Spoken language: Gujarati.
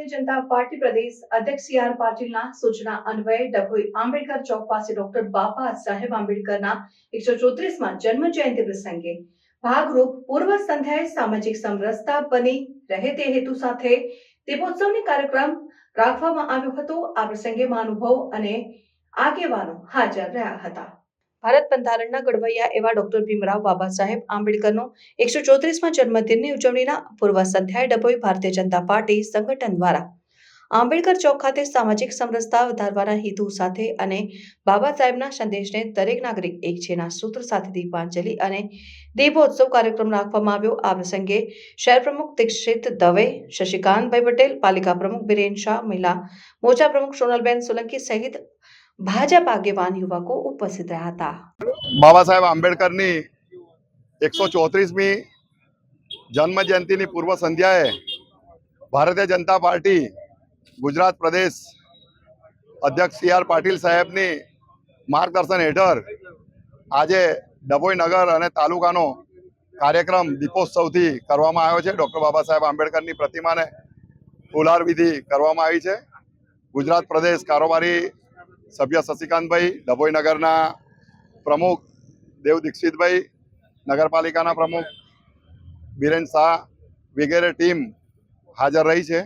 ભારતીય જનતા પાર્ટી પ્રદેશ અધ્યક્ષ CR પાટીલના સૂચના અન્વયે ડભોઈ આંબેડકર ચોક પાસે ડોક્ટર બાબા સાહેબ આંબેડકરના 134માં જન્મ જયંતિ પ્રસંગે ભાગરૂપ પૂર્વ સંધ્યાએ સામાજિક સમરસતા બની રહે તે હેતુ સાથે દીપોત્સવની કાર્યક્રમ રાખવામાં આવ્યો હતો। આ પ્રસંગે મહાનુભાવો અને આગેવાનો હાજર રહ્યા હતા। ભારત બંધારણના ઘડવૈયા એવા ડોક્ટર ભીમરાવ બાબા સાહેબ આંબેડકરનો 134માં જન્મદિનની ઉજવણીના પૂર્વ સંધ્યાએ ડભોઈ ભારતીય જનતા પાર્ટી સંગઠન દ્વારા આંબેડકર ચોક ખાતે સામાજિક સમરસતા વધારવાના હેતુ સાથે અને બાબા સાહેબના સંદેશને દરેક નાગરિક એક છેના સૂત્ર સાથે દીપાંજલિ અને દીપોત્સવ કાર્યક્રમ રાખવામાં આવ્યો। આ પ્રસંગે શહેર પ્રમુખ દીક્ષિત દવે, શશિકાંતભાઈ પટેલ, પાલિકા પ્રમુખ બિરેન શાહ, મહિલા મોરચા પ્રમુખ સોનલબેન સોલંકી સહિત ભાજપ આગેવાન યુવકો ઉપસ્થિત રહ્યા હતા। બાબા સાહેબ આંબેડકરની 134મી જન્મ જયંતિની પૂર્વ સંધ્યાએ ભારતીય જનતા પાર્ટી ગુજરાત પ્રદેશ અધ્યક્ષ CR પાટીલ સાહેબની માર્ગદર્શન હેઠળ આજે ડભોઈ નગર અને તાલુકાનો કાર્યક્રમ દીપોત્સવથી કરવામાં આવ્યો છે। ડૉક્ટર બાબા સાહેબ આંબેડકરની પ્રતિમાને ફુલહાર વિધિ કરવામાં આવી છે। ગુજરાત પ્રદેશ કારોબારી સભ્ય શશિકાંતભાઈ, ડભોઈ નગરના પ્રમુખ દેવ દીક્ષિતભાઈ, નગરપાલિકાના પ્રમુખ બિરેન શાહ વગેરે ટીમ હાજર રહી છે।